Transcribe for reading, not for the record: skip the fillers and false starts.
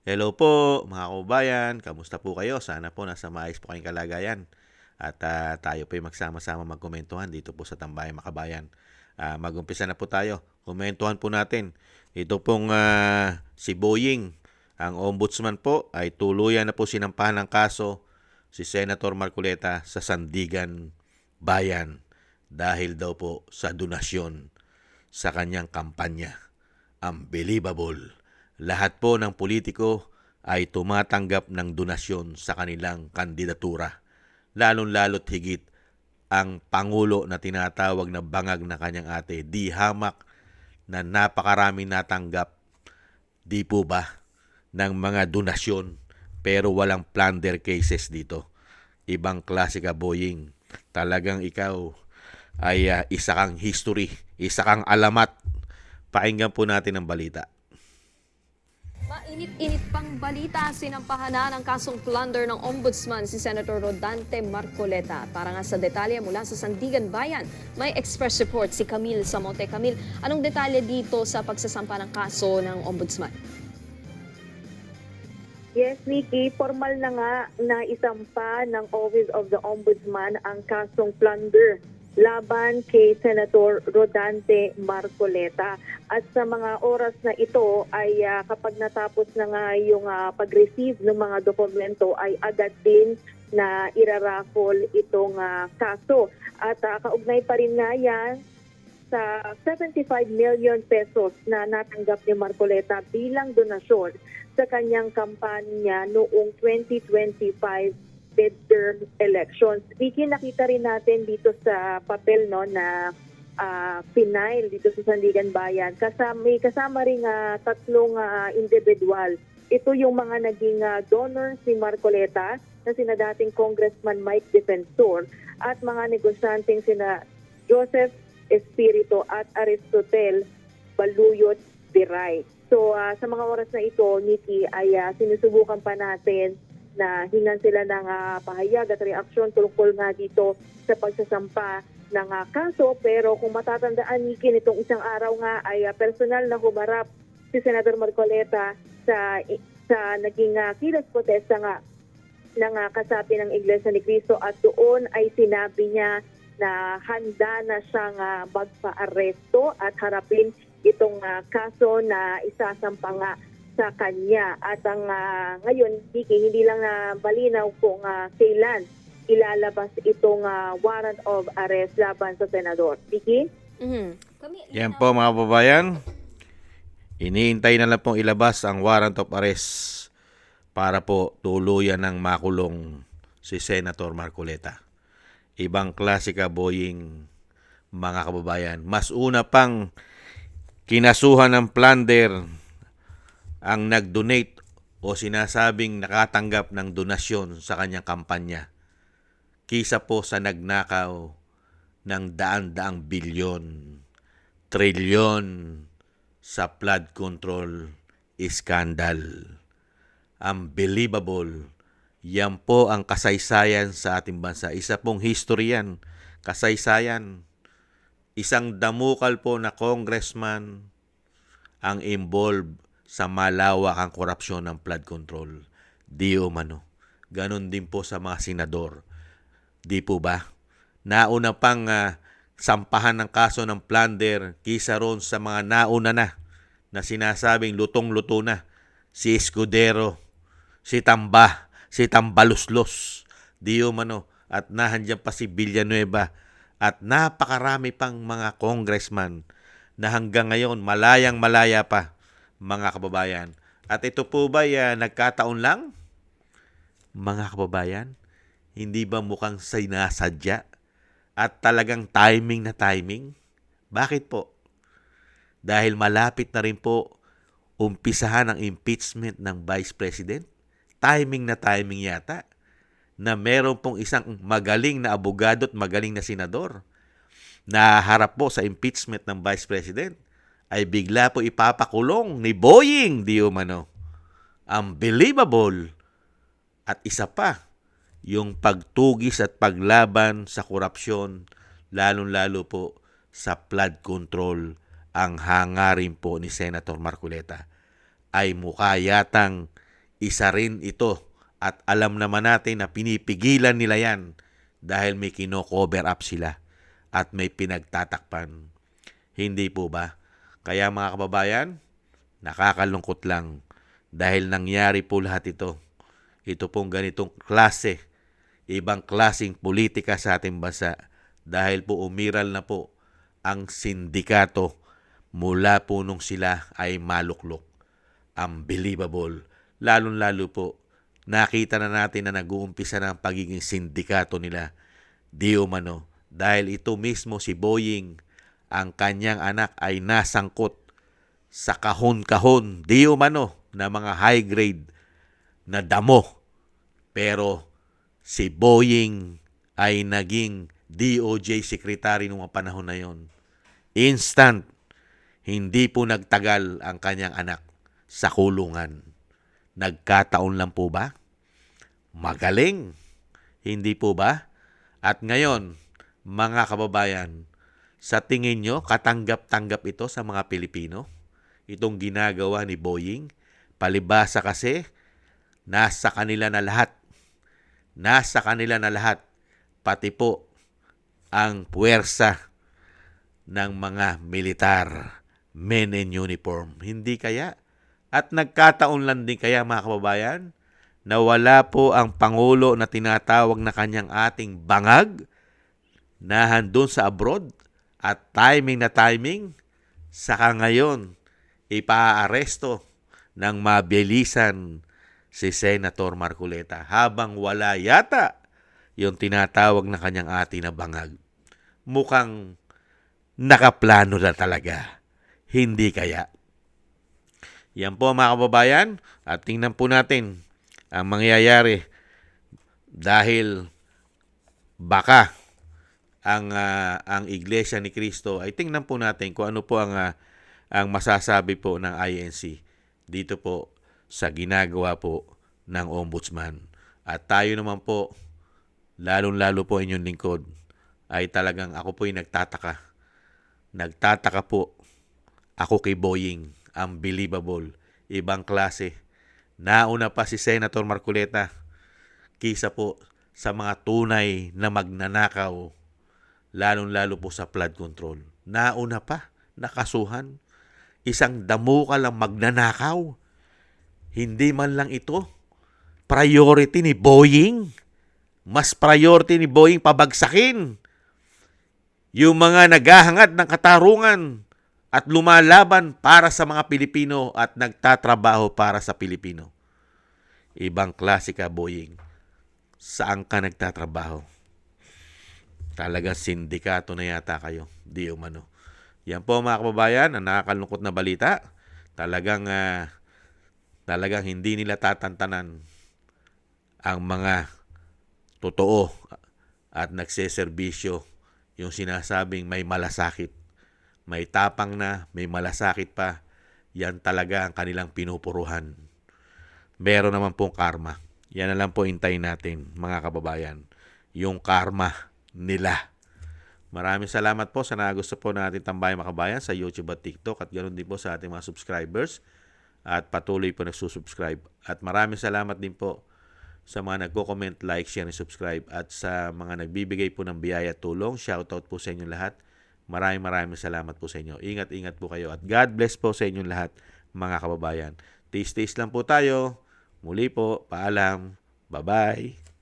Hello po mga kababayan, kamusta po kayo? Sana po nasa maayos po kayong kalagayan. At tayo po ay magsama-sama magkomentuhan dito po sa Tambayang Makabayan. Mag-umpisa na po tayo. Komentuhan po natin. Ito pong si Boying, ang ombudsman po ay tuluyan na po sinampahan ng kaso si Senator Marcoleta sa Sandigan Bayan dahil daw po sa donasyon sa kanyang kampanya. Unbelievable. Lahat po ng politiko ay tumatanggap ng donasyon sa kanilang kandidatura. Lalong-lalo't higit ang Pangulo na tinatawag na bangag na kanyang ate, di hamak na napakarami natanggap, di po ba, ng mga donasyon pero walang plunder cases dito. Ibang klase ka, Boying. Talagang ikaw ay isa kang history, isa kang alamat. Pakinggan po natin ang balita. Mainit-init pang balita, sinampahan na ng kasong plunder ng Ombudsman si Senator Rodante Marcoleta. Para nga sa detalye mula sa Sandigan Bayan, may express report si Camille Samote. Camille, anong detalye dito sa pagsasampa ng kaso ng Ombudsman? Yes, Nikki, formal na nga na isampa ng Office of the Ombudsman ang kasong plunder laban kay Senator Rodante Marcoleta. At sa mga oras na ito ay kapag natapos na nga yung pag-receive ng mga dokumento ay agad din na iraraffle itong kaso. At kaugnay pa rin nga yan sa 75 million pesos na natanggap ni Marcoleta bilang donasyon sa kanyang kampanya noong 2025 midterm elections. Vicky, nakita rin natin dito sa papel na final dito sa Sandigan Bayan. Kasama rin tatlong individual. Ito yung mga naging donors ni Marcoleta na sina dating Congressman Mike Defensor at mga negosyanteng sina Joseph Espiritu at Aristotel Baluyot Biray. So sa mga oras na ito, Nikki, ay sinusubukan pa natin na hingan sila ng pahayag at reaksyon tungkol nga dito sa pagsasampa ng kaso. Pero kung matatandaan, Nikki, nitong isang araw nga ay personal na humarap si Senator Marcoleta sa naging kilos protesta nga ng kasapi ng Iglesia ni Cristo at doon ay sinabi niya na handa na siyang magpa-aresto at harapin itong kaso na isasampa nga sa kanya. At ang ngayon, Vicky, hindi lang malinaw kung kailan ilalabas itong warrant of arrest laban sa senador. Vicky? Yan po mga babayan. Iniintay na lang pong ilabas ang warrant of arrest para po tuluyan ng makulong si Senator Marcoleta. Ibang klase ka, Boying, mga kababayan. Mas una pang kinasuhan ng plunder ang nag-donate o sinasabing nakatanggap ng donasyon sa kanyang kampanya kisa po sa nagnakaw ng daan-daang bilyon, trilyon sa flood control scandal. Unbelievable. Yan po ang kasaysayan sa ating bansa. Isa pong history yan. Kasaysayan. Isang damukal po na congressman ang involved sa malawak ang korupsyon ng flood control. Di umano. Ganon din po sa mga senador. Di po ba? Nauna pang sampahan ng kaso ng plunder kisa ron sa mga nauna na sinasabing lutong-luto na. Si Escudero, si Tamba, si Tambaluslos, di umano, at nahandyan pa si Villanueva at napakarami pang mga congressman na hanggang ngayon malayang-malaya pa, mga kababayan. At ito po ba nagkataon lang, mga kababayan? Hindi ba mukhang sinasadya at talagang timing na timing? Bakit po? Dahil malapit na rin po umpisahan ang impeachment ng Vice President. Timing na timing yata na meron pong isang magaling na abogado at magaling na senador na harap po sa impeachment ng Vice President ay bigla po ipapakulong ni Boying, di umano. Unbelievable. At isa pa, yung pagtugis at paglaban sa korupsyon, lalong-lalo po sa flood control, ang hangarin po ni Senator Marcoleta ay mukha yatang isa rin ito. At alam naman natin na pinipigilan nila yan dahil may kino-cover up sila at may pinagtatakpan. Hindi po ba? Kaya mga kababayan, nakakalungkot lang dahil nangyari po lahat ito. Ito pong ganitong klase, ibang klaseng politika sa ating bansa dahil po umiral na po ang sindikato mula po nung sila ay maluklok. Unbelievable. Lalong-lalo po, nakita na natin na nag-uumpisa na ang pagiging sindikato nila. Di umano. Dahil ito mismo si Boying, ang kanyang anak ay nasangkot sa kahon-kahon, di umano, na mga high-grade na damo. Pero si Boying ay naging DOJ secretary noong panahon na yon. Instant, hindi po nagtagal ang kanyang anak sa kulungan. Nagkataon lang po ba? Magaling. Hindi po ba? At ngayon, mga kababayan, sa tingin nyo, katanggap-tanggap ito sa mga Pilipino? Itong ginagawa ni Boying? Palibasa kasi, nasa kanila na lahat. Nasa kanila na lahat. Pati po ang puwersa ng mga militar, men in uniform. Hindi kaya? At nagkataon lang din kaya mga kababayan, na wala po ang Pangulo na tinatawag na kanyang ating bangag na handun sa abroad at timing na timing, saka ngayon ipaaresto ng mabilisan si Senator Marcoleta habang wala yata yung tinatawag na kanyang ating na bangag. Mukhang nakaplano na talaga. Hindi kaya? Yan po mga kababayan, at tingnan po natin ang mangyayari dahil baka ang Iglesia ni Cristo ay tingnan po natin kung ano po ang masasabi po ng INC dito po sa ginagawa po ng Ombudsman. At tayo naman po, lalong-lalo po inyong lingkod, ay talagang ako po'y nagtataka. Nagtataka po ako kay Boying. Unbelievable. Ibang klase. Nauna pa si Senator Marcoleta kaysa po sa mga tunay na magnanakaw, lalong-lalo po sa flood control. Nauna pa, nakasuhan. Isang damuka lang magnanakaw. Hindi man lang ito priority ni Boying. Mas priority ni Boying pabagsakin yung mga naghahangad ng katarungan at lumalaban para sa mga Pilipino at nagtatrabaho para sa Pilipino. Ibang klase ka, Boying. Saan ka nagtatrabaho? Talagang sindikato na yata kayo. Di umano. Yan po mga kababayan, ang nakakalungkot na balita. Talagang hindi nila tatantanan ang mga totoo at nagseserbisyo, yung sinasabing may malasakit. May tapang na, may malasakit pa. Yan talaga ang kanilang pinupuruhan. Meron naman pong karma. Yan na lang po hintayin natin, mga kababayan. Yung karma nila. Maraming salamat po sa nagusto po natin tambayan mga kababayan sa YouTube at TikTok at ganoon din po sa ating mga subscribers at patuloy po nagsusubscribe. At maraming salamat din po sa mga nagko-comment, like, share, and subscribe at sa mga nagbibigay po ng biyaya at tulong. Shoutout po sa inyong lahat. Maraming salamat po sa inyo. Ingat po kayo at God bless po sa inyong lahat mga kababayan. Tiis-tiis lang po tayo. Muli po, paalam. Bye-bye.